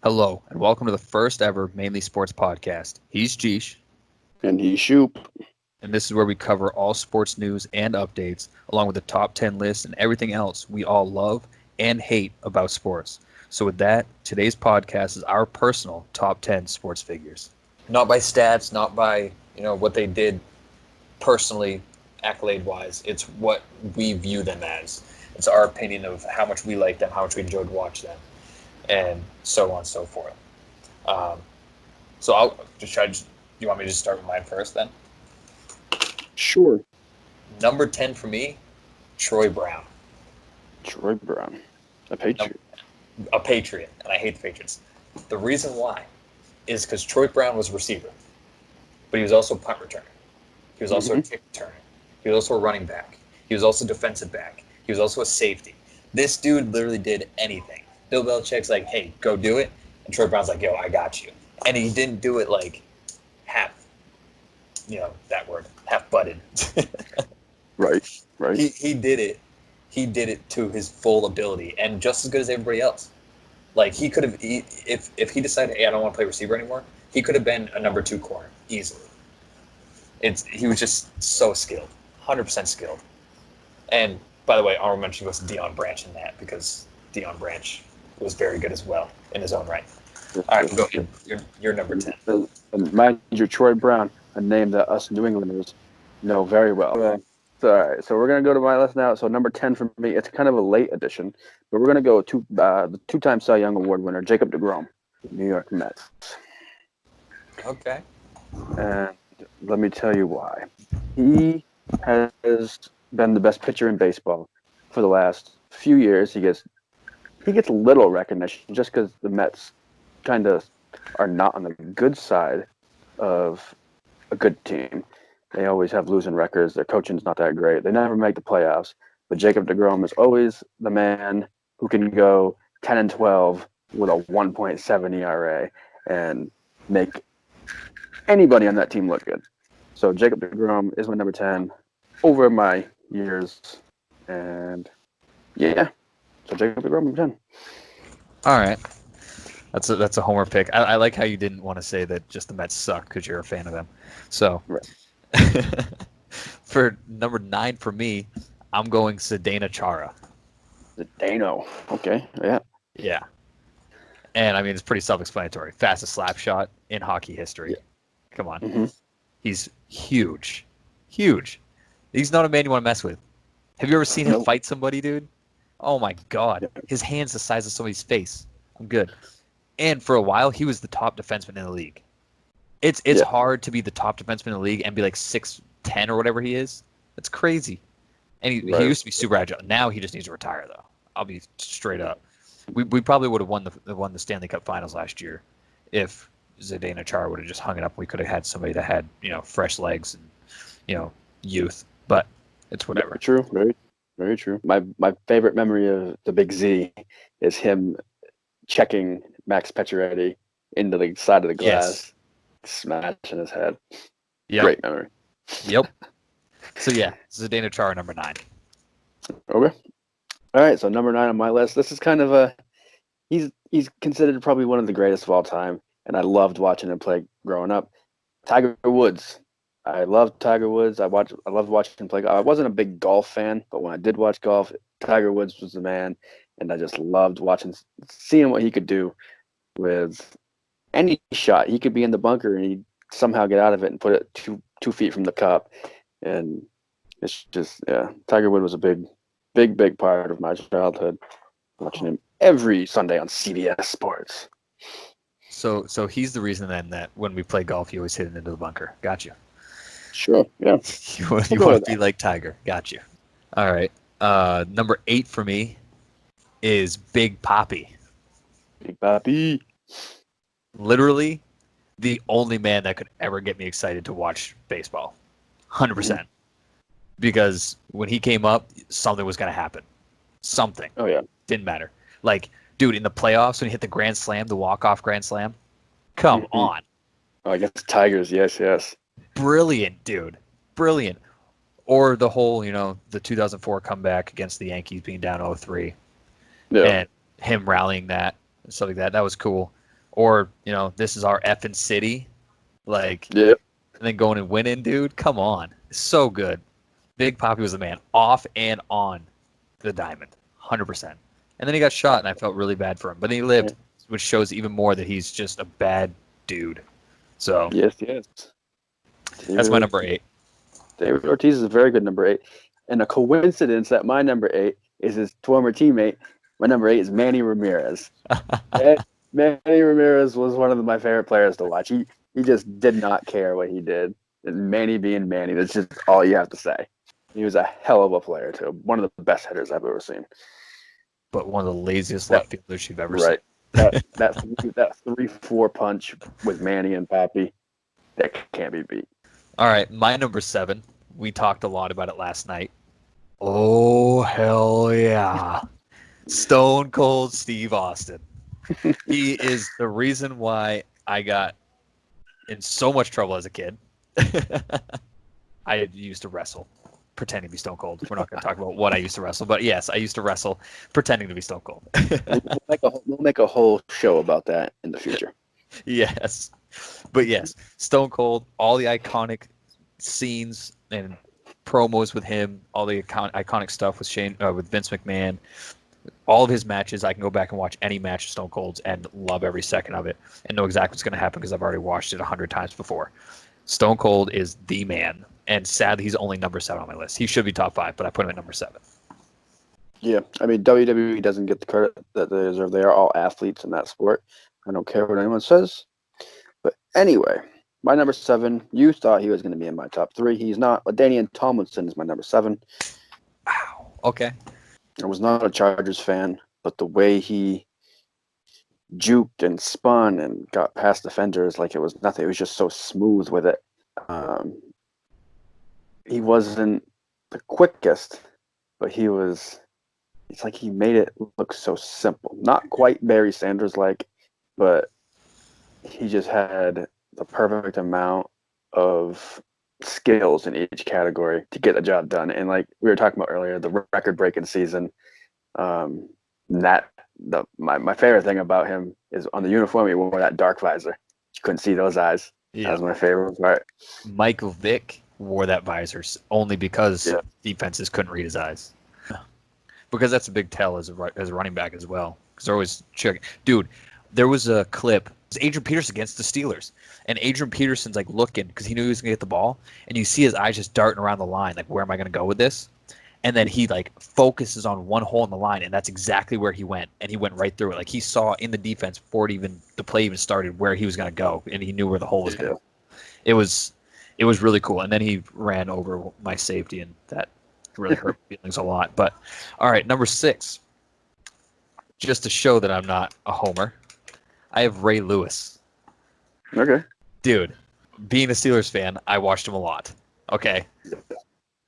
Hello, and welcome to the first ever Mainly Sports podcast. He's Jeesh, And he Shoop. and this is where we cover all sports news and updates, along with the top 10 lists and everything else we all love and hate about sports. So, with that, today's podcast is our personal top 10 sports figures. Not by stats, not by what they did personally, accolade wise. It's what we view them as. It's our opinion of how much we like them, how much we enjoyed watch them, and so on and so forth. Um, so I'll just try. You want me to just start with mine first, then? Sure. Number 10 for me, Troy Brown. Troy Brown. A Patriot. A Patriot, and I hate the Patriots. The reason why is because Troy Brown was a receiver, but he was also a punt returner. He was also a kick returner. He was also a running back. He was also a defensive back. He was also a safety. This dude literally did anything. Bill Belichick's like, hey, go do it. And Troy Brown's like, yo, I got you. And he didn't do it like half, that word, half-butted. Right. He did it. He did it to his full ability and just as good as everybody else. Like, he could have, if he decided, hey, I don't want to play receiver anymore, he could have been a number 2 corner, easily. He was just so skilled, 100% skilled. And, by the way, honorable mention goes to Deion Branch in that, because Deion Branch was very good as well in his own right. All right, go ahead. You're number 10. And mind you, Troy Brown, a name that us New Englanders know very well. So, all right, so we're going to go to my list now. So number 10 for me, it's kind of a late addition, but we're going to go to the 2-time Cy Young Award winner, Jacob deGrom, New York Mets. Okay. And let me tell you why. He has been the best pitcher in baseball for the last few years. He gets little recognition just because the Mets kind of are not on the good side of a good team. They always have losing records. Their coaching's not that great. They never make the playoffs. But Jacob deGrom is always the man who can go 10-12 with a 1.7 ERA and make anybody on that team look good. So Jacob deGrom is my number 10 over my years. And yeah, so Jacob deGrom number 10. All right. That's a homer pick. I like how you didn't want to say that just the Mets suck because you're a fan of them. So, right. For number 9 for me, I'm going Zdeno Chara. Zdeno. Okay. Yeah. Yeah. And I mean, it's pretty self-explanatory. Fastest slap shot in hockey history. Yeah. Come on. Mm-hmm. He's huge. Huge. He's not a man you want to mess with. Have you ever seen him fight somebody, dude? Oh my God. His hand's the size of somebody's face. I'm good. And for a while, he was the top defenseman in the league. It's hard to be the top defenseman in the league and be like 6'10" or whatever he is. That's crazy. And he used to be super agile. Now he just needs to retire, though. I'll be straight up. We probably would have won the Stanley Cup Finals last year if Zdeno Chara would have just hung it up. We could have had somebody that had fresh legs and youth. But it's whatever. Yeah, true. Very, very true. My favorite memory of the Big Z is him checking Max Pacioretty into the side of the glass, smashing his head. Yep. Great memory. Yep. So yeah, Zdeno Chara, number 9. Okay. All right, so number 9 on my list. This is kind of he's considered probably one of the greatest of all time, and I loved watching him play growing up. Tiger Woods. I loved Tiger Woods. I loved watching him play. I wasn't a big golf fan, but when I did watch golf, Tiger Woods was the man, and I just loved seeing what he could do with any shot. He could be in the bunker and he'd somehow get out of it and put it 2 feet from the cup. And it's just, Tiger Woods was a big part of my childhood, watching him every Sunday on CBS Sports. So he's the reason then that when we play golf, you always hit it into the bunker. Got you. Sure, yeah. you want to be like Tiger. Got you. All right. Number 8 for me is Big Papi. Big Papi. Literally the only man that could ever get me excited to watch baseball. 100%. Mm-hmm. Because when he came up, something was going to happen. Something. Oh, yeah. Didn't matter. Like, dude, in the playoffs, when he hit the grand slam, the walk-off grand slam, come on. Oh, I guess Tigers, yes. Brilliant, dude. Brilliant. Or the whole, the 2004 comeback against the Yankees being down 0-3. Yeah. And him rallying that, and stuff like that. That was cool. Or, this is our effing city. Like, Yeah. and then going and winning, dude. Come on. So good. Big Papi was the man, off and on the diamond, 100%. And then he got shot, and I felt really bad for him. But then he lived, which shows even more that he's just a bad dude. So Yes. that's my number 8. David Ortiz is a very good number 8. And a coincidence that my number 8 is his former teammate. My number 8 is Manny Ramirez. Manny Ramirez was one of my favorite players to watch. He just did not care what he did. And Manny being Manny, that's just all you have to say. He was a hell of a player, too. One of the best hitters I've ever seen. But one of the laziest left fielders you've ever Right. seen. That 3-4 punch with Manny and Papi, that can't be beat. All right, my number 7. We talked a lot about it last night. Oh, hell yeah. Stone Cold Steve Austin. He is the reason why I got in so much trouble as a kid. I used to wrestle, pretending to be Stone Cold. We're not going to talk about what I used to wrestle, but yes, I used to wrestle pretending to be Stone Cold. We'll make a whole show about that in the future. Yes. But yes, Stone Cold, all the iconic scenes and promos with him, all the iconic stuff with Vince McMahon, all of his matches. I can go back and watch any match of Stone Cold's and love every second of it and know exactly what's going to happen because I've already watched it 100 times before. Stone Cold is the man, and sadly, he's only number 7 on my list. He should be top 5, but I put him at number 7. Yeah, I mean, WWE doesn't get the credit that they deserve. They are all athletes in that sport. I don't care what anyone says. But anyway, my number 7, you thought he was going to be in my top 3. He's not. LaDainian Tomlinson is my number 7. Wow. Okay. I was not a Chargers fan, but the way he juked and spun and got past defenders like it was nothing. It was just so smooth with it. He wasn't the quickest, but it's like he made it look so simple. Not quite Barry Sanders like, but he just had the perfect amount of skills in each category to get the job done. And like we were talking about earlier, the record-breaking season. My favorite thing about him is on the uniform he wore that dark visor. You couldn't see those eyes. Yeah. That was my favorite part. Michael Vick wore that visor only because defenses couldn't read his eyes. Because that's a big tell as a running back as well. Because they're always checking. Dude, there was a clip. It was Adrian Peterson against the Steelers. And Adrian Peterson's like looking because he knew he was going to get the ball. And you see his eyes just darting around the line. Like, where am I going to go with this? And then he like focuses on one hole in the line. And that's exactly where he went. And he went right through it. Like he saw in the defense before the play even started where he was going to go. And he knew where the hole was going to go. It was really cool. And then he ran over my safety. And that really hurt my feelings a lot. But all right, number 6. Just to show that I'm not a homer, I have Ray Lewis. Okay. Dude, being a Steelers fan, I watched him a lot. Okay.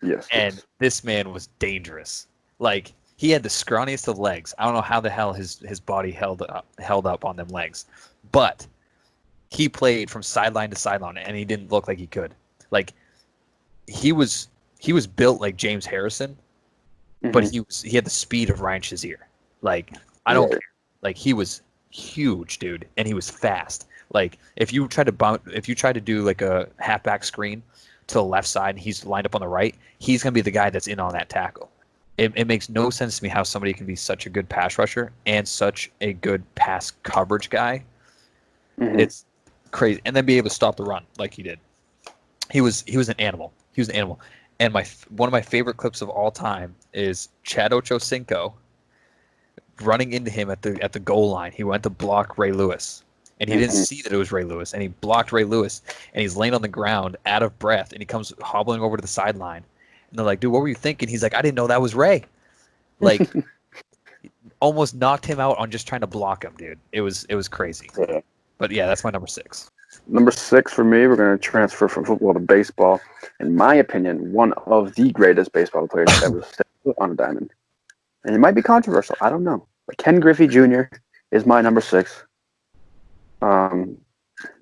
Yes. And this man was dangerous. Like he had the scrawniest of legs. I don't know how the hell his body held up on them legs, but he played from sideline to sideline, and he didn't look like he could. Like he was built like James Harrison, but he had the speed of Ryan Shazier. Like I don't care. Like he was huge, dude, and he was fast. Like if you try to do like a halfback screen to the left side and he's lined up on the right, he's gonna be the guy that's in on that tackle. It makes no sense to me how somebody can be such a good pass rusher and such a good pass coverage guy. It's crazy, and then be able to stop the run like he did. He was an animal. He was an animal. And one of my favorite clips of all time is Chad Ochocinco running into him at the goal line. He went to block Ray Lewis, and he didn't see that it was Ray Lewis, and he blocked Ray Lewis, and he's laying on the ground out of breath, and he comes hobbling over to the sideline, and they're like, "Dude, what were you thinking?" He's like, "I didn't know that was Ray." Like, almost knocked him out on just trying to block him, dude. It was crazy. Yeah. But yeah, that's my number 6. Number 6 for me, we're going to transfer from football to baseball. In my opinion, one of the greatest baseball players ever set foot on a diamond. And it might be controversial. I don't know. But Ken Griffey Jr. is my number 6.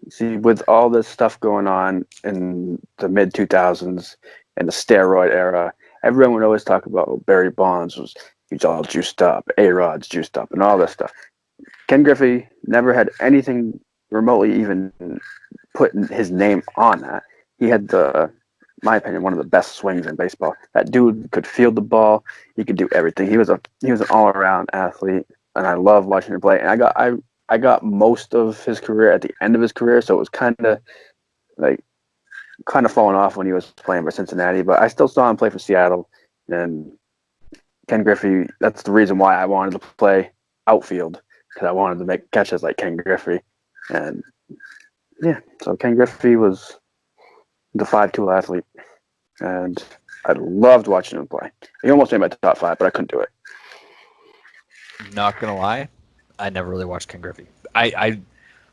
See, with all this stuff going on in the mid-2000s and the steroid era, everyone would always talk about Barry Bonds he's all juiced up, A-Rod's juiced up, and all this stuff. Ken Griffey never had anything remotely even put his name on that. He had my opinion, one of the best swings in baseball. That dude could field the ball. He could do everything. He was an all around athlete, and I love watching him play. And I got most of his career at the end of his career, so it was kind of falling off when he was playing for Cincinnati. But I still saw him play for Seattle, and Ken Griffey. That's the reason why I wanted to play outfield, because I wanted to make catches like Ken Griffey, and yeah. So Ken Griffey was the 5 tool athlete, and I loved watching him play. He almost made my top 5, but I couldn't do it. Not gonna lie, I never really watched Ken Griffey.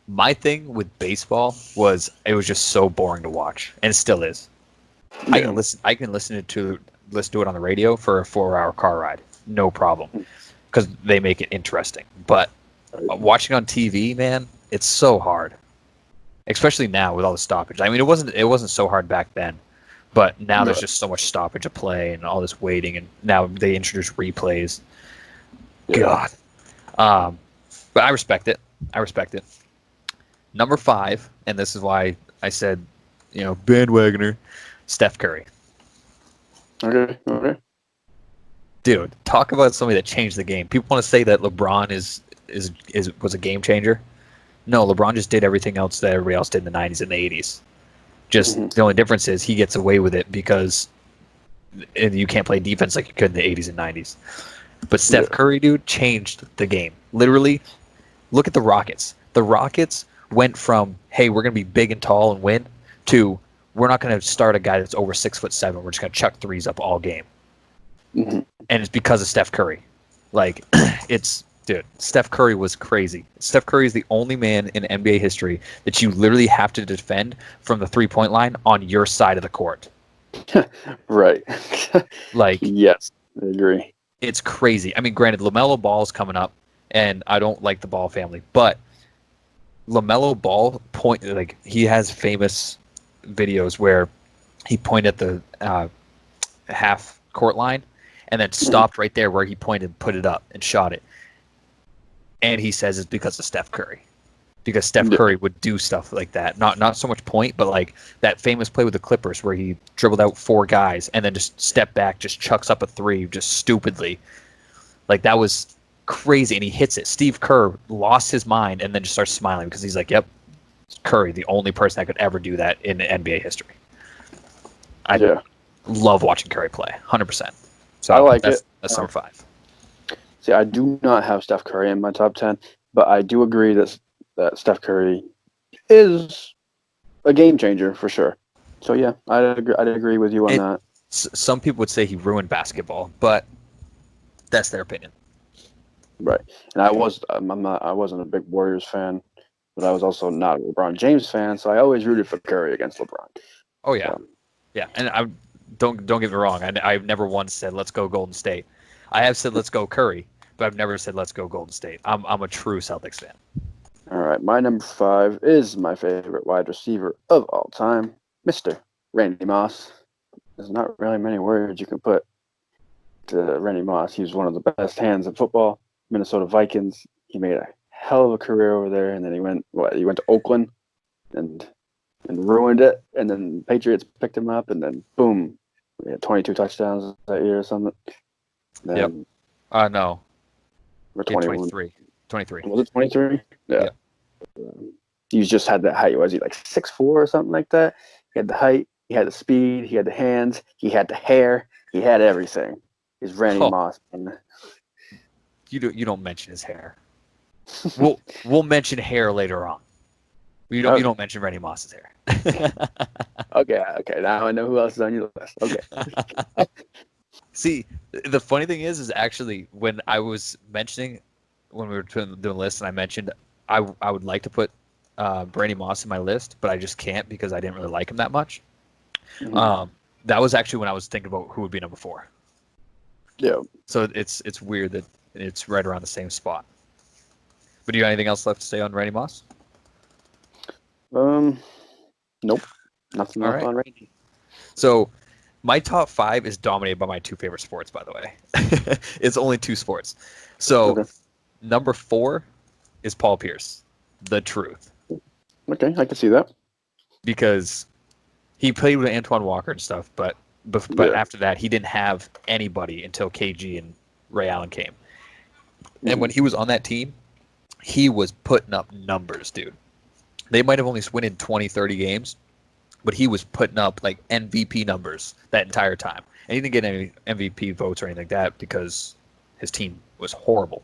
My thing with baseball was it was just so boring to watch, and it still is. Yeah. I can listen to it on the radio for a 4-hour car ride, no problem, because they make it interesting. But watching on TV, man, it's so hard, especially now with all the stoppage. I mean, it wasn't so hard back then, but now there's just so much stoppage of play and all this waiting, and now they introduce replays. God. But I respect it. Number 5, and this is why I said, bandwagoner, Steph Curry. Okay. Dude, talk about somebody that changed the game. People want to say that LeBron was a game changer. No, LeBron just did everything else that everybody else did in the 90s and the 80s. Just the only difference is he gets away with it because you can't play defense like you could in the 80s and 90s. But Steph Curry, dude, changed the game. Literally, look at the Rockets. The Rockets went from, hey, we're going to be big and tall and win, to we're not going to start a guy that's over 6'7". We're just going to chuck threes up all game. Mm-hmm. And it's because of Steph Curry. Like, dude, Steph Curry was crazy. Steph Curry is the only man in NBA history that you literally have to defend from the three-point line on your side of the court. Right. Like, yes, I agree. It's crazy. I mean, granted, LaMelo Ball's coming up, and I don't like the Ball family, but LaMelo Ball he has famous videos where he pointed at the half court line and then stopped right there where he pointed, put it up, and shot it. And he says it's because of Steph Curry. Because Steph Curry would do stuff like that. Not so much point, but like that famous play with the Clippers where he dribbled out 4 guys and then just stepped back, just chucks up a 3 just stupidly. Like, that was crazy, and he hits it. Steve Kerr lost his mind and then just starts smiling because he's like, yep, Curry, the only person that could ever do that in NBA history. I love watching Curry play, 100%. So I like it. That's number 5. See, I do not have Steph Curry in my top 10, but I do agree that Steph Curry is a game changer for sure. So yeah, I'd agree with you on that. Some people would say he ruined basketball, but that's their opinion. Right. And I wasn't a big Warriors fan, but I was also not a LeBron James fan, so I always rooted for Curry against LeBron. Oh yeah. Yeah, and I don't get me wrong. I've never once said let's go Golden State. I have said let's go Curry, but I've never said let's go Golden State. I'm a true Celtics fan. All right, my number 5 is my favorite wide receiver of all time, Mr. Randy Moss. There's not really many words you can put to Randy Moss. He was one of the best hands in football. Minnesota Vikings. He made a hell of a career over there, and then he went to Oakland and ruined it, and then Patriots picked him up, and then boom, he had 22 touchdowns that year or something. Then, yep. No. Or 21. 23. Was it 23? Yeah. Yep. He just had that height. Was he like 6'4" or something like that? He had the height, he had the speed, he had the hands, he had the hair, he had everything. He's Randy Moss. And you don't mention his hair. We'll mention hair later on. You don't mention Randy Moss's hair. Okay. Now I know who else is on your list. Okay. See, the funny thing is actually when I was mentioning, when we were doing the list, and I mentioned I would like to put Randy Moss in my list, but I just can't because I didn't really like him that much. Mm-hmm. That was actually when I was thinking about who would be number 4. Yeah. So it's weird that it's right around the same spot. But do you have anything else left to say on Randy Moss? Nope. Nothing else on Randy. So my top 5 is dominated by my 2 favorite sports, by the way. It's only 2 sports. So number 4 is Paul Pierce. The truth. Okay, I can see that. Because he played with Antoine Walker and stuff, but after that, he didn't have anybody until KG and Ray Allen came. And when he was on that team, he was putting up numbers, dude. They might have only winning 20, 30 games, but he was putting up like MVP numbers that entire time. And he didn't get any MVP votes or anything like that because his team was horrible.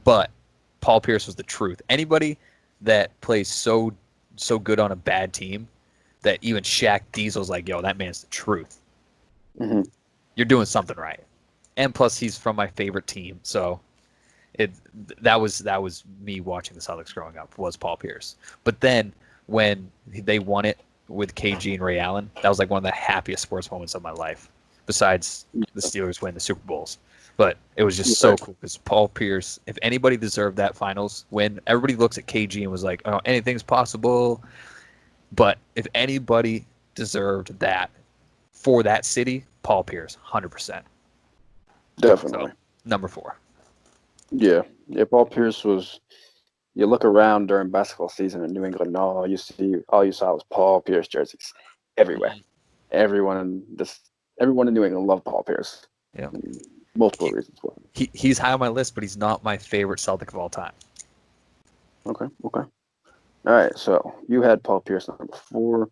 But Paul Pierce was the truth. Anybody that plays so good on a bad team that even Shaq Diesel's like, yo, that man's the truth. Mm-hmm. You're doing something right. And plus, he's from my favorite team, so that was me watching the Celtics growing up, was Paul Pierce. But then when they won it with KG and Ray Allen, that was like one of the happiest sports moments of my life, besides the Steelers winning the Super Bowls. But it was just so cool because Paul Pierce, if anybody deserved that finals win, everybody looks at KG and was like, oh, anything's possible. But if anybody deserved that for that city, Paul Pierce, 100%. Definitely. So, number 4. Yeah. Paul Pierce was. You look around during basketball season in New England, and all you saw was Paul Pierce jerseys everywhere. Mm-hmm. Everyone in New England loved Paul Pierce. Yeah. Multiple reasons why. He's high on my list, but he's not my favorite Celtic of all time. Okay. All right. So you had Paul Pierce number 4.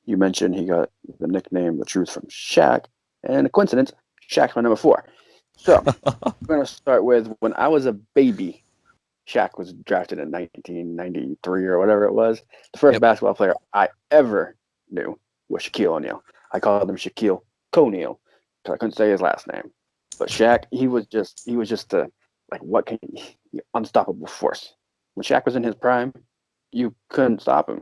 You mentioned he got the nickname "The Truth" from Shaq, and a coincidence, Shaq's my number 4. So we're gonna start with when I was a baby. Shaq was drafted in 1993 or whatever it was. The first basketball player I ever knew was Shaquille O'Neal. I called him Shaquille O'Neal because I couldn't say his last name. But Shaq, he was just the unstoppable force. When Shaq was in his prime, you couldn't stop him.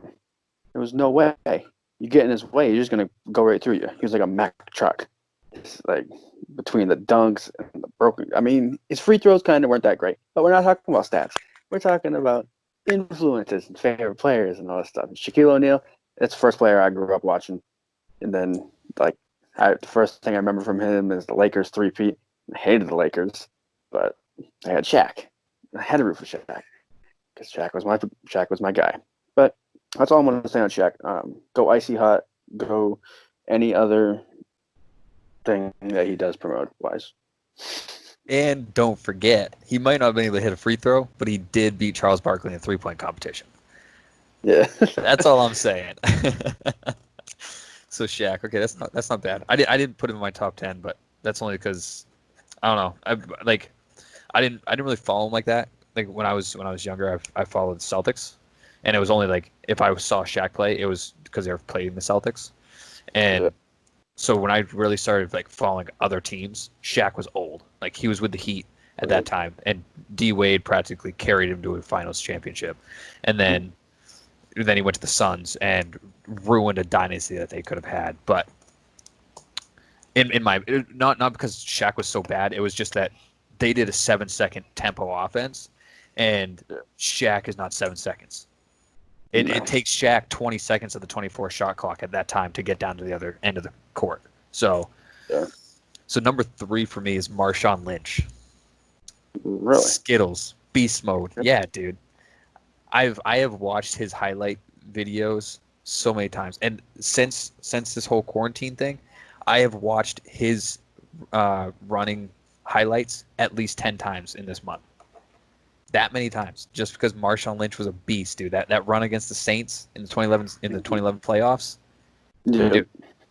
There was no way. You get in his way, he's just gonna go right through you. He was like a Mack truck. It's like between the dunks and the broken. I mean, his free throws kind of weren't that great, but we're not talking about stats. We're talking about influences and favorite players and all that stuff. Shaquille O'Neal, that's the first player I grew up watching. And then, the first thing I remember from him is the Lakers three-peat. I hated the Lakers, but I had Shaq. I had to root for Shaq because Shaq was my guy. But that's all I'm going to say on Shaq. Go icy hot. Go any other thing that he does promote-wise. And don't forget, he might not have been able to hit a free throw, but he did beat Charles Barkley in a 3-point competition. Yeah. That's all I'm saying. So Shaq, okay, that's not bad. I didn't put him in my top 10, but that's only because I don't know. I didn't really follow him like that. Like when I was younger, I followed the Celtics, and it was only like if I saw Shaq play, it was because they were playing the Celtics, and so when I really started like following other teams, Shaq was old. Like he was with the Heat at that time, and D Wade practically carried him to a Finals championship, and then he went to the Suns and ruined a dynasty that they could have had. But in my not because Shaq was so bad, it was just that they did a 7-second tempo offense, and Shaq is not 7 seconds. It takes Shaq 20 seconds of the 24 shot clock at that time to get down to the other end of the court. So, so number 3 for me is Marshawn Lynch. Really? Skittles, beast mode. Yeah, dude. I have watched his highlight videos so many times, and since this whole quarantine thing, I have watched his running highlights at least 10 times in this month. That many times, just because Marshawn Lynch was a beast, dude. That run against the Saints in the 2011 playoffs, dude,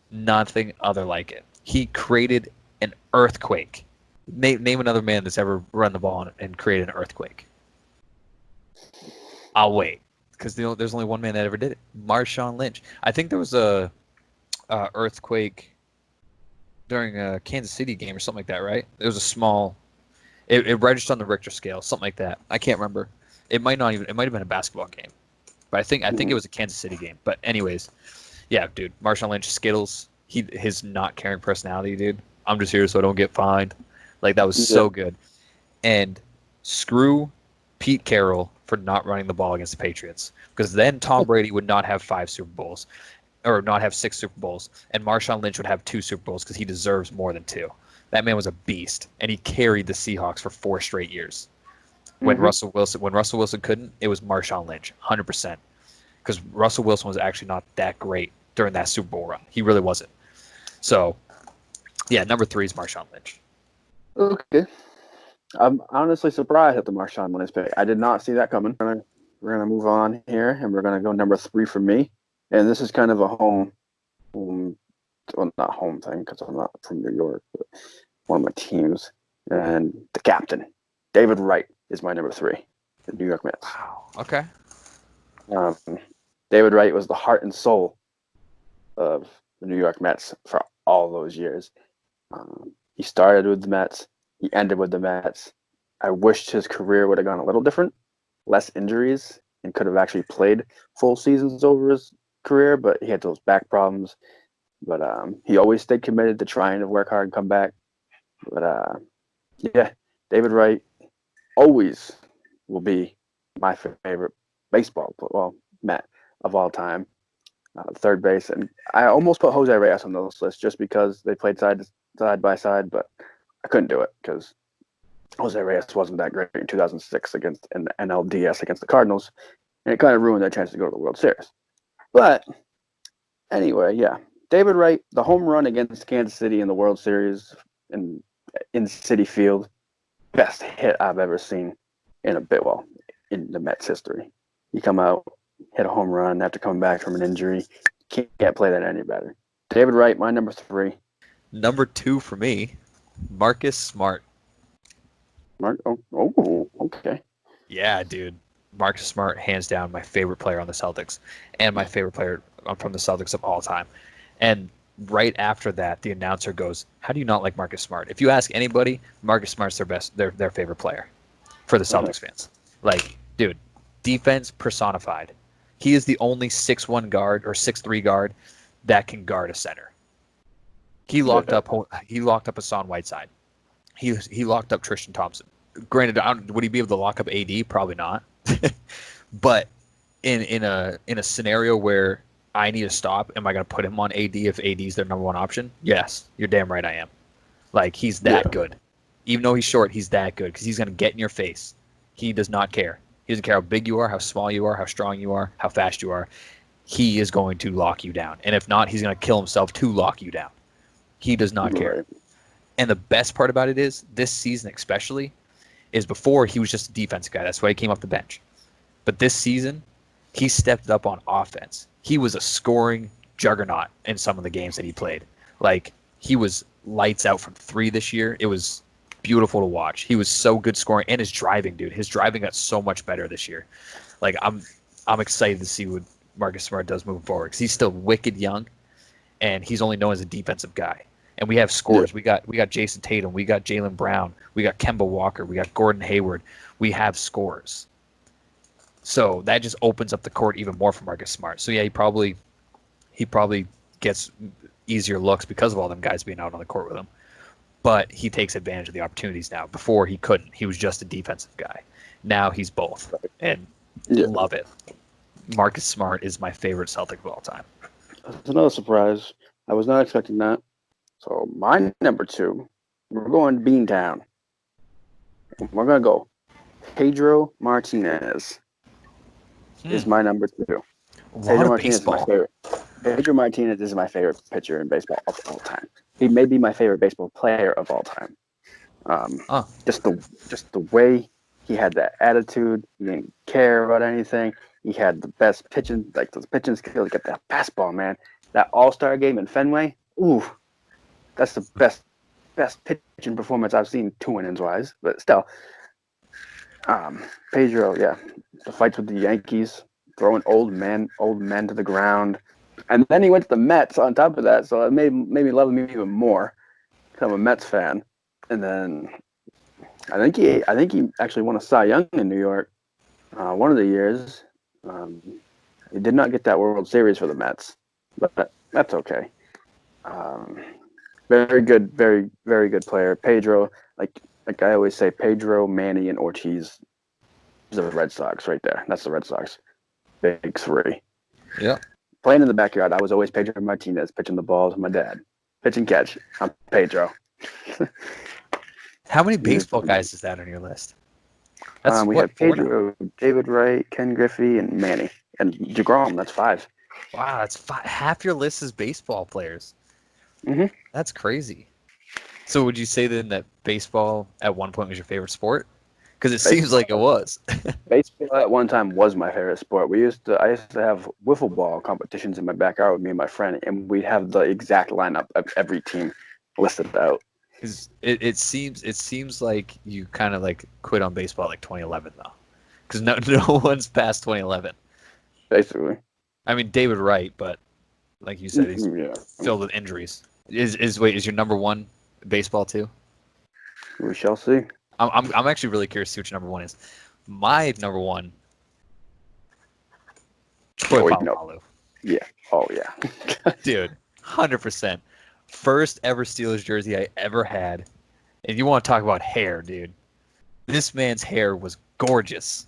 nothing other like it. He created an earthquake. Name another man that's ever run the ball and created an earthquake. I'll wait, because there's only one man that ever did it. Marshawn Lynch. I think there was a earthquake during a Kansas City game or something like that, right? It was a small. It registered on the Richter scale, something like that. I can't remember. It might have been a basketball game, but I think it was a Kansas City game. But anyways, yeah, dude, Marshawn Lynch, Skittles. His not caring personality, dude. I'm just here so I don't get fined. Like that was so good. And screw Pete Carroll for not running the ball against the Patriots, because then Tom Brady would not have 5 Super Bowls, or not have 6 Super Bowls, and Marshawn Lynch would have 2 Super Bowls because he deserves more than 2. That man was a beast, and he carried the Seahawks for 4 straight years. When Russell Wilson couldn't, it was Marshawn Lynch, 100%. Because Russell Wilson was actually not that great during that Super Bowl run. He really wasn't. So, yeah, number 3 is Marshawn Lynch. Okay. I'm honestly surprised at the Marshawn Lynch pick. I did not see that coming. We're gonna move on here, and we're gonna go number 3 for me. And this is kind of a well, not home thing because I'm not from New York, but one of my teams. And the captain, David Wright, is my number 3, the New York Mets. Wow. Okay. Um, David Wright was the heart and soul of the New York Mets for all those years. He started with the Mets. He ended with the Mets. I wished his career would have gone a little different, less injuries, and could have actually played full seasons over his career, but he had those back problems. But he always stayed committed to trying to work hard and come back. But yeah, David Wright always will be my favorite Met of all time. Third base, and I almost put Jose Reyes on those lists just because they played side by side, but I couldn't do it because Jose Reyes wasn't that great in 2006 against in the NLDS against the Cardinals, and it kind of ruined their chance to go to the World Series. But anyway, yeah, David Wright, the home run against Kansas City in the World Series in Citi Field, best hit I've ever seen in in the Mets history. He come out, hit a home run after coming back from an injury. Can't play that any better. David Wright, my number 3. Number 2 for me, Marcus Smart. Okay. Yeah, dude. Marcus Smart, hands down, my favorite player on the Celtics, and my favorite player from the Celtics of all time. And right after that, the announcer goes, "How do you not like Marcus Smart?" If you ask anybody, Marcus Smart's their favorite player for the Celtics fans. Like, dude, defense personified. He is the only 6'1" guard or 6'3" guard that can guard a center. He locked up Hassan Whiteside. He locked up Tristan Thompson. Granted, would he be able to lock up AD? Probably not. But in a scenario where I need to stop, am I going to put him on AD if AD is their number 1 option? Yes, you're damn right I am. Like, he's that good. Even though he's short, he's that good because he's going to get in your face. He does not care. He doesn't care how big you are, how small you are, how strong you are, how fast you are. He is going to lock you down. And if not, he's going to kill himself to lock you down. He does not care. And the best part about it is, this season especially, is before he was just a defensive guy. That's why he came off the bench. But this season, he stepped up on offense. He was a scoring juggernaut in some of the games that he played. Like, he was lights out from 3 this year. It was beautiful to watch. He was so good scoring, and his driving, dude. His driving got so much better this year. Like, I'm excited to see what Marcus Smart does moving forward because he's still wicked young, and he's only known as a defensive guy. And we have scores. Yeah. We got Jason Tatum. We got Jaylen Brown. We got Kemba Walker. We got Gordon Hayward. We have scores. So that just opens up the court even more for Marcus Smart. So yeah, he probably gets easier looks because of all them guys being out on the court with him. But he takes advantage of the opportunities now. Before he couldn't. He was just a defensive guy. Now he's both. And love it. Marcus Smart is my favorite Celtic of all time. That's another surprise. I was not expecting that. So my number 2, we're going Beantown. We're going to go Pedro Martinez is my number 2. Pedro Martinez is my favorite. Pedro Martinez is my favorite pitcher in baseball of all time. He may be my favorite baseball player of all time. Just the way he had that attitude. He didn't care about anything. He had the best pitching, like those pitching skills. He got that fastball, man. That All-Star game in Fenway. Ooh. That's the best pitching performance I've seen 2 innings wise, but still. Pedro, yeah, the fights with the Yankees, throwing old men to the ground, and then he went to the Mets on top of that, so it made me love him even more. I'm a Mets fan, and then I think he actually won a Cy Young in New York one of the years. He did not get that World Series for the Mets, but that's okay. Very good, very, very good player. Pedro, like I always say, Pedro, Manny, and Ortiz is the Red Sox right there. That's the Red Sox. Big 3. Yeah. Playing in the backyard, I was always Pedro Martinez, pitching the ball to my dad. Pitch and catch. I'm Pedro. How many baseball guys is that on your list? That's We what, have four now? Pedro, David Wright, Ken Griffey, and Manny. And DeGrom, that's 5. Wow, that's half your list is baseball players. Mm-hmm. That's crazy. So would you say then that baseball at one point was your favorite sport? Because it seems like it was. Baseball at one time was my favorite sport. I used to have wiffle ball competitions in my backyard with me and my friend, and we'd have the exact lineup of every team listed out. Because it seems like you kind of like quit on baseball like 2011 though, because no one's past 2011. Basically. I mean David Wright, but like you said, he's Yeah. filled with injuries. Is your number one baseball too? We shall see. I'm actually really curious to see what your number one is. My number one, Troy Polamalu. Yeah. Oh, yeah. Dude, 100%. First ever Steelers jersey I ever had. And you want to talk about hair, dude. This man's hair was gorgeous.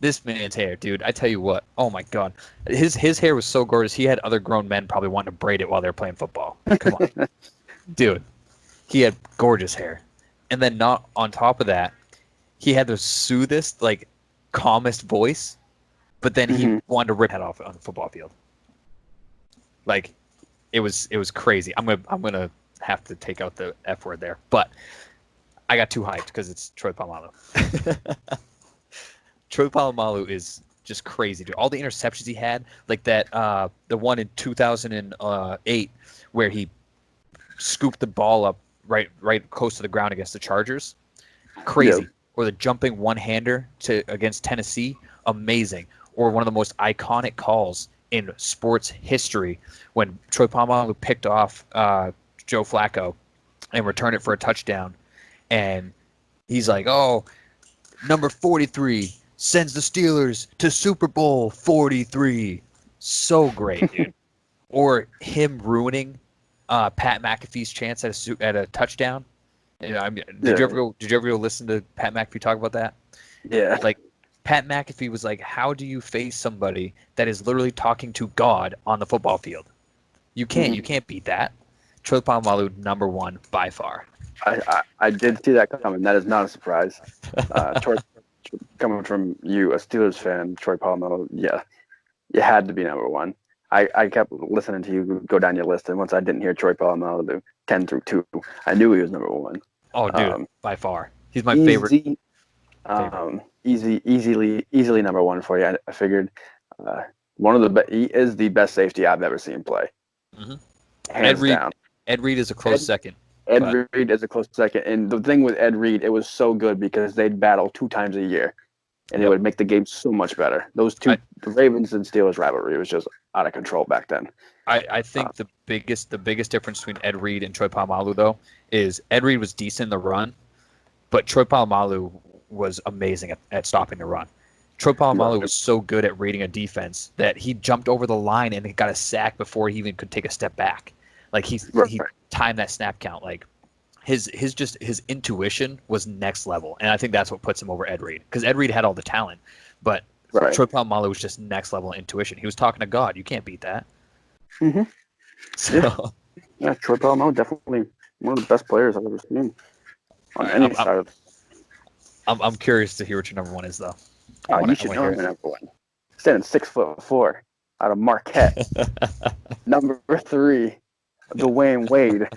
This man's hair, dude. I tell you what. Oh my god. His hair was so gorgeous. He had other grown men probably wanting to braid it while they were playing football. Come on. Dude. He had gorgeous hair. And then not on top of that, he had the soothest, like calmest voice, but then he wanted to rip head off on the football field. Like it was crazy. I'm gonna have to take out the F word there, but I got too hyped because it's Troy Polamalu. Troy Polamalu is just crazy, dude. All the interceptions he had, like that, the one in 2008 where he scooped the ball up right close to the ground against the Chargers, crazy. Yeah. Or the jumping one-hander against Tennessee, amazing. Or one of the most iconic calls in sports history when Troy Polamalu picked off Joe Flacco and returned it for a touchdown, and he's like, "Oh, number 43 sends the Steelers to Super Bowl 43." So great, dude. Or him ruining Pat McAfee's chance at a touchdown. You know, did you ever go listen to Pat McAfee talk about that? Yeah. Like Pat McAfee was like, "How do you face somebody that is literally talking to God on the football field? You can't beat that." Troy Polamalu, number one by far. I did see that coming. That is not a surprise. Troy, coming from you, a Steelers fan, Troy Polamalu, yeah, you had to be number one. I kept listening to you go down your list, and once I didn't hear Troy Polamalu 10 through 2, I knew he was number one. Oh, dude, by far, he's my Easy, favorite. Easily number one for you. I figured he is the best safety I've ever seen play, hands down. Ed Reed is a close second. Ed Reed is a close second, and the thing with Ed Reed, it was so good because they'd battle 2 times a year, and it would make the game so much better. Those two, the Ravens and Steelers rivalry was just out of control back then. I think the biggest difference between Ed Reed and Troy Polamalu though is Ed Reed was decent in the run, but Troy Polamalu was amazing at stopping the run. Troy Polamalu was so good at reading a defense that he jumped over the line and got a sack before he even could take a step back. Like he timed that snap count. Like his intuition was next level, and I think that's what puts him over Ed Reed, because Ed Reed had all the talent, but Troy Polamalu was just next level intuition. He was talking to God. You can't beat that. Mm-hmm. So yeah, Troy Polamalu definitely one of the best players I've ever seen on any side. I'm curious to hear what your number one is, though. You should know your number one. Standing 6'4" out of Marquette. Number 3, Dwayne Wade.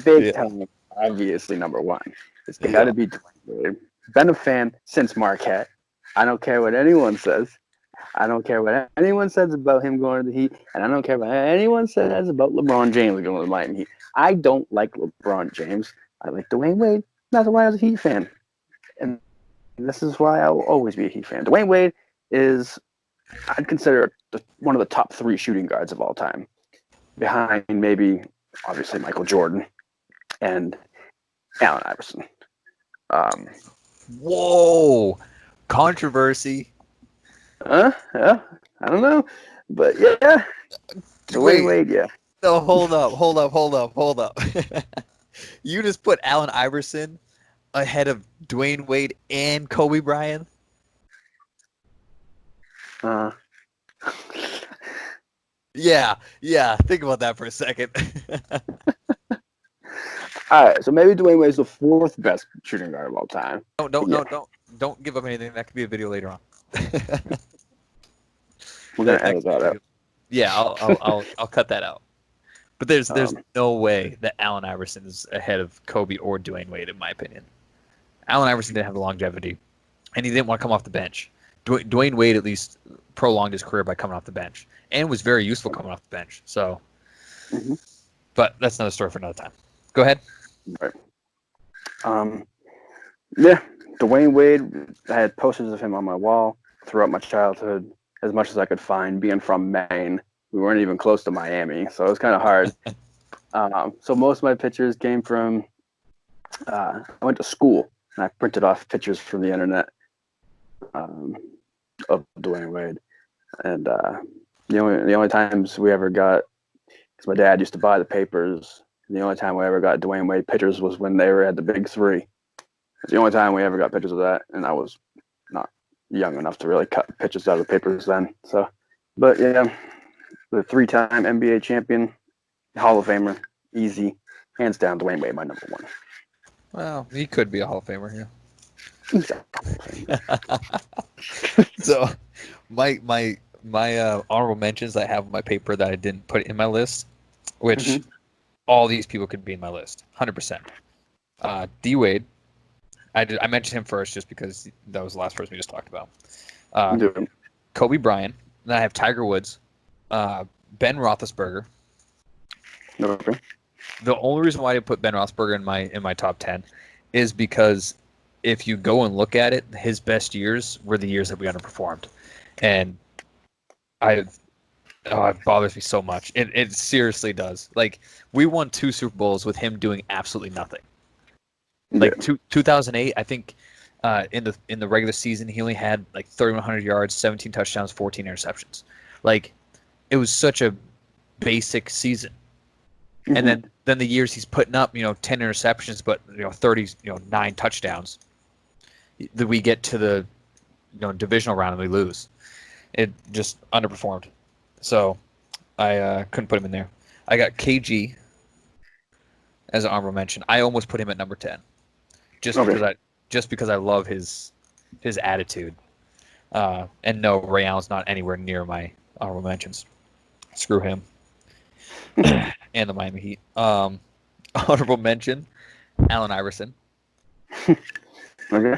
Big time, obviously number 1. It's got to be Dwayne Wade. Been a fan since Marquette. I don't care what anyone says. I don't care what anyone says about him going to the Heat, and I don't care what anyone says about LeBron James going to the Miami Heat. I don't like LeBron James. I like Dwayne Wade. That's why I was a Heat fan. And this is why I will always be a Heat fan. Dwayne Wade is, I'd consider one of the top 3 shooting guards of all time, behind maybe, obviously, Michael Jordan and Allen Iverson. Whoa, controversy. Yeah, I don't know, but yeah, Dwayne Wade, yeah. No, hold up. You just put Allen Iverson ahead of Dwayne Wade and Kobe Bryant? Yeah. Think about that for a second. All right, so maybe Dwayne Wade's the 4th best shooting guard of all time. Don't Don't give up anything. That could be a video later on. We're gonna That edit could be a that out. video. Yeah, I'll cut that out. But there's no way that Allen Iverson is ahead of Kobe or Dwayne Wade, in my opinion. Allen Iverson didn't have the longevity, and he didn't want to come off the bench. Dwayne Wade at least prolonged his career by coming off the bench, and was very useful coming off the bench. So, Mhm. but that's another story for another time. Go ahead. Right. Yeah, Dwayne Wade. I had posters of him on my wall throughout my childhood, as much as I could find. Being from Maine, we weren't even close to Miami, so it was kind of hard. So most of my pictures came from. I went to school and I printed off pictures from the internet um, of Dwayne Wade, and the only times we ever got, because my dad used to buy the papers. And the only time we ever got Dwayne Wade pictures was when they were at the Big Three. It's the only time we ever got pictures of that, and I was not young enough to really cut pictures out of the papers then. So, but yeah, the three-time NBA champion, Hall of Famer, easy, hands down. Dwayne Wade, my number one. Well, he could be a Hall of Famer, yeah. He's a Hall of Famer. So, my honorable mentions I have on my paper that I didn't put in my list, which all these people could be in my list, 100%. D Wade, I mentioned him first just because that was the last person we just talked about. Dude. Kobe Bryant. Then I have Tiger Woods, Ben Roethlisberger. Okay. The only reason why I didn't put Ben Roethlisberger in my top 10 is because if you go and look at it, his best years were the years that we underperformed, and it bothers me so much. It seriously does. Like, we won 2 Super Bowls with him doing absolutely nothing. Like 2008, I think in the regular season he only had like 3,100 yards, 17 touchdowns, 14 interceptions. Like, it was such a basic season. And then the years he's putting up, 10 interceptions, but 30, 9 touchdowns. That we get to the divisional round and we lose. It just underperformed. So I couldn't put him in there. I got KG as an honorable mention. I almost put him at number 10, just because I love his attitude. And no, Ray Allen's not anywhere near my honorable mentions. Screw him. And the Miami Heat. Honorable mention, Allen Iverson. Okay.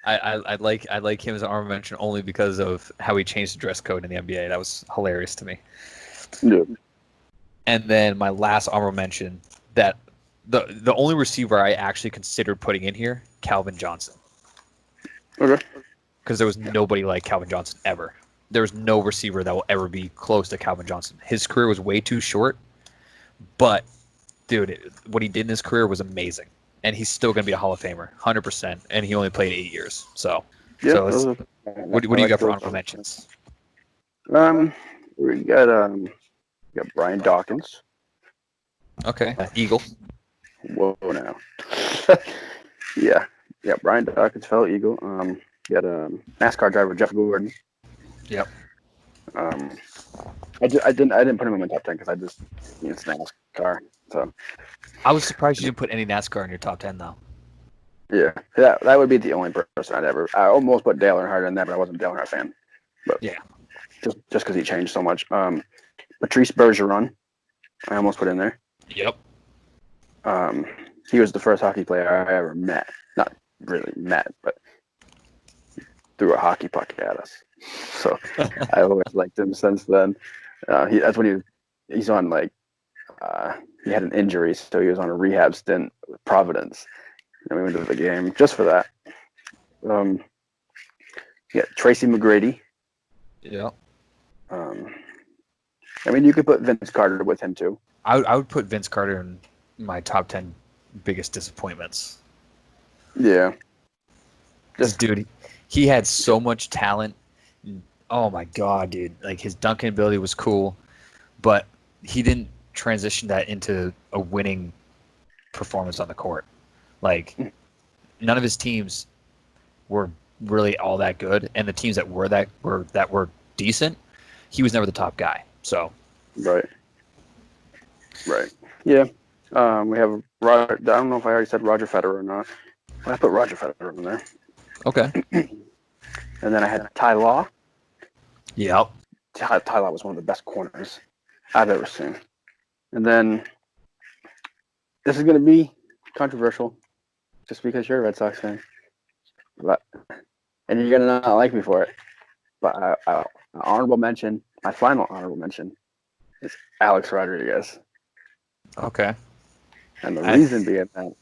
I like him as an honorable mention only because of how he changed the dress code in the NBA. That was hilarious to me. Yeah. And then my last honorable mention, that the only receiver I actually considered putting in here, Calvin Johnson. Okay. Because there was nobody like Calvin Johnson ever. There was no receiver that will ever be close to Calvin Johnson. His career was way too short, but dude, what he did in his career was amazing. And he's still going to be a Hall of Famer, 100%. And he only played 8 years. So, Yeah. what do you got for honorable mentions? We got Brian Dawkins. Okay, Eagle. Whoa now. Yeah. Brian Dawkins, fellow Eagle. You got NASCAR driver Jeff Gordon. Yep. I didn't put him in my top 10 because it's NASCAR. So I was surprised you didn't put any NASCAR in your top 10 though. yeah, that would be the only person I'd ever. I almost put Dale Earnhardt in there, but I wasn't a Dale Earnhardt fan. But yeah, just because he changed so much. Patrice Bergeron, I almost put in there. Yep. He was the first hockey player I ever met. Not really met, but threw a hockey puck at us. So I always liked him since then. That's when he's on he had an injury, so he was on a rehab stint with Providence. And we went to the game just for that. Yeah, Tracy McGrady. Yeah. You could put Vince Carter with him too. I would put Vince Carter in my top 10 biggest disappointments. Yeah. This dude, he had so much talent. Oh my god, dude! Like, his dunking ability was cool, but he didn't transition that into a winning performance on the court. Like, none of his teams were really all that good, and the teams that were decent, he was never the top guy. So Right. Yeah. We have Roger. I don't know if I already said Roger Federer or not. I put Roger Federer in there. Okay. And then I had Ty Law. Yep. Ty Law was one of the best corners I've ever seen. And then this is going to be controversial just because you're a Red Sox fan. But, and you're going to not like me for it. But honorable mention, my final honorable mention is Alex Rodriguez. Okay. And the reason being that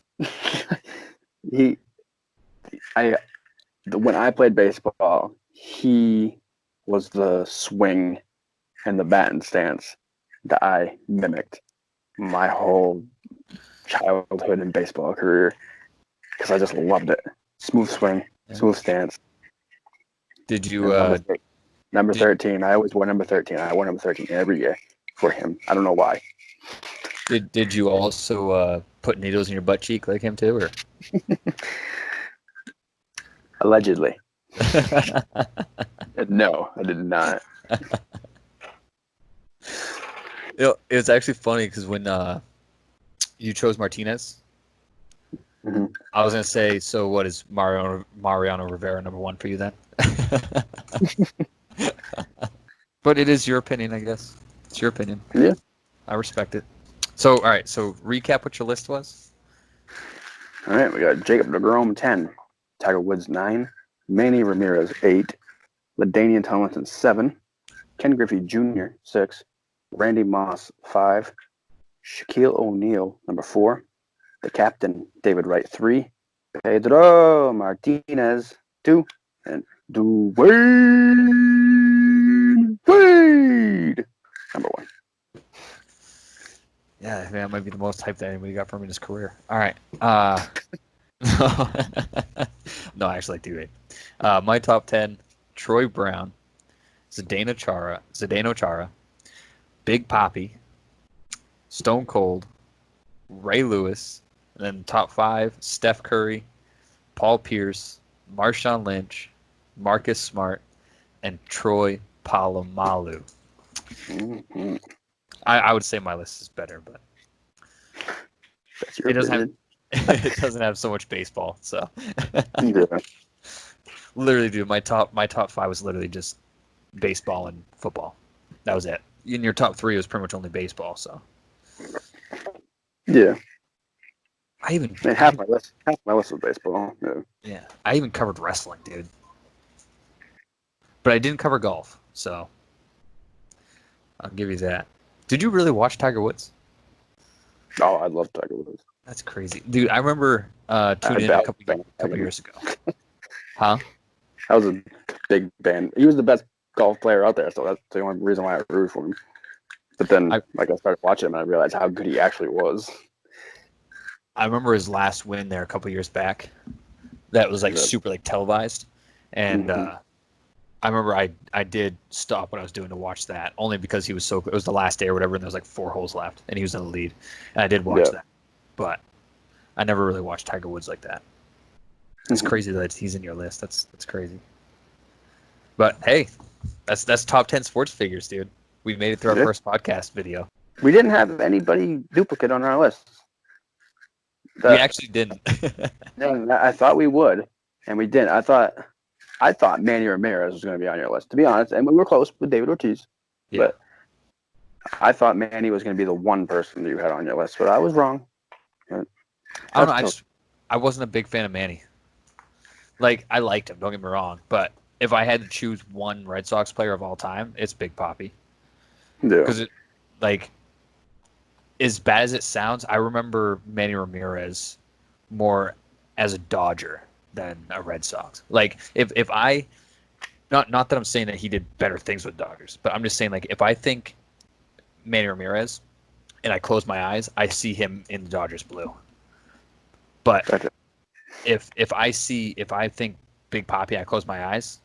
when I played baseball, he was the swing and the batting stance that I mimicked my whole childhood and baseball career because I just loved it. Smooth swing, smooth stance. Did you number 13? I always wore number 13. I wore number 13 every year for him. I don't know why. did you also put needles in your butt cheek like him too, or? Allegedly. No, I did not. It was actually funny because when you chose Martinez, I was gonna say, so what is Mariano Rivera number 1 for you then? But it is your opinion, I guess. It's your opinion. Yeah. I respect it. So, all right. So, recap what your list was. All right, we got Jacob deGrom 10, Tiger Woods 9, Manny Ramirez 8, LaDainian Tomlinson 7, Ken Griffey Jr. 6, Randy Moss 5, Shaquille O'Neal number 4, the captain David Wright 3, Pedro Martinez 2, and Dwayne Wade number 1. Yeah, I think that might be the most hype that anybody got from in his career. All right. No, I actually like D-Wade. My top 10, Troy Brown, Zdeno Chara, Big Papi, Stone Cold, Ray Lewis, and then top 5, Steph Curry, Paul Pierce, Marshawn Lynch, Marcus Smart, and Troy Polamalu. Mm-hmm. I would say my list is better, but it doesn't have so much baseball. So yeah. literally, dude, my top 5 was literally just baseball and football. That was it. In your top 3, it was pretty much only baseball. So Yeah. Half my list was baseball. Yeah, I even covered wrestling, dude. But I didn't cover golf, so I'll give you that. Did you really watch Tiger Woods? Oh, I love Tiger Woods. That's crazy, dude. I remember tuning in a couple years ago. Huh? I was a big fan. He was the best golf player out there, so that's the only reason why I rooted for him. But then, I started watching him, and I realized how good he actually was. I remember his last win there a couple years back. That was super televised, and I remember I did stop what I was doing to watch that only because it was the last day or whatever, and there was 4 holes left, and he was in the lead, and I did watch that, but I never really watched Tiger Woods like that. It's crazy that he's in your list. That's crazy. But hey, that's top 10 sports figures, dude. We made it through our first podcast video. We didn't have anybody duplicate on our list. We actually didn't. I thought we would, and we didn't. I thought Manny Ramirez was going to be on your list, to be honest, and we were close with David Ortiz. Yeah. But I thought Manny was going to be the one person that you had on your list, but I was wrong. I don't know. I wasn't a big fan of Manny. I liked him, don't get me wrong, but if I had to choose one Red Sox player of all time, it's Big Papi. Yeah. Because as bad as it sounds, I remember Manny Ramirez more as a Dodger than a Red Sox. If I, not that I'm saying that he did better things with Dodgers, but I'm just saying if I think Manny Ramirez and I close my eyes, I see him in the Dodgers blue. But gotcha. if I think Big Papi, I close my eyes,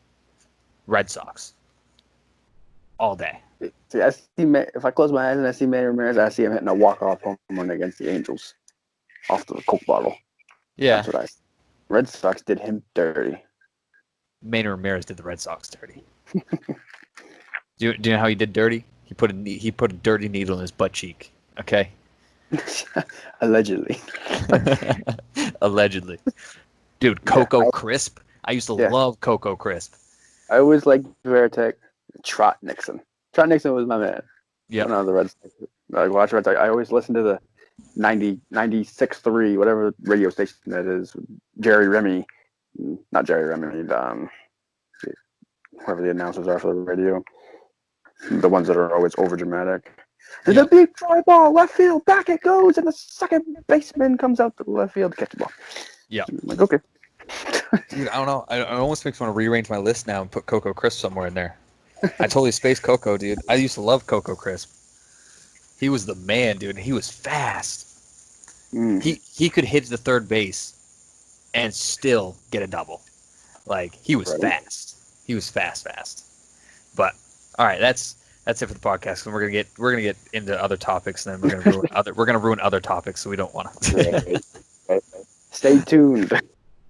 Red Sox all day. See, if I close my eyes and I see Manny Ramirez, I see him hitting a walk-off home run against the Angels off the Coke bottle. Yeah. That's what I see. Red Sox did him dirty. Manny Ramirez did the Red Sox dirty. Do you know how he did dirty? He put a dirty needle in his butt cheek. Okay. Allegedly. Allegedly. Dude, Cocoa Crisp. I used to Yeah. love Cocoa Crisp. I always liked Veritek. Trot Nixon. Trot Nixon was my man. Yep. When I was the Red Sox. I watched Red Sox. I always listened to the 96.3, whatever radio station that is. Jerry Remy. Not Jerry Remy. Whoever the announcers are for the radio. The ones that are always over dramatic. And Yeah. the big fly ball, left field, back it goes, and the second baseman comes out to the left field to catch the ball. Yeah. I'm like, okay. Dude, I don't know. I almost makes me want to rearrange my list now and put Cocoa Crisp somewhere in there. I totally spaced Cocoa, dude. I used to love Cocoa Crisp. He was the man, dude. He was fast. He could hit the third base and still get a double. Like, he was fast. He was fast. But all right, that's it for the podcast. And we're gonna get into other topics, and then we're gonna ruin other topics, so we don't want to. Right. Stay tuned.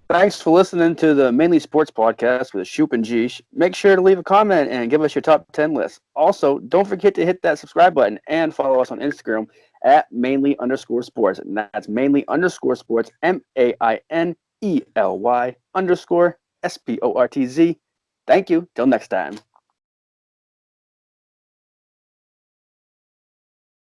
Thanks for listening to the Mainly Sports Podcast with Shoop and Jeesh. Make sure to leave a comment and give us your top 10 list. Also, don't forget to hit that subscribe button and follow us on Instagram at mainly_sports. And that's mainly_sports, MAINELY_SPORTZ. Thank you. Till next time.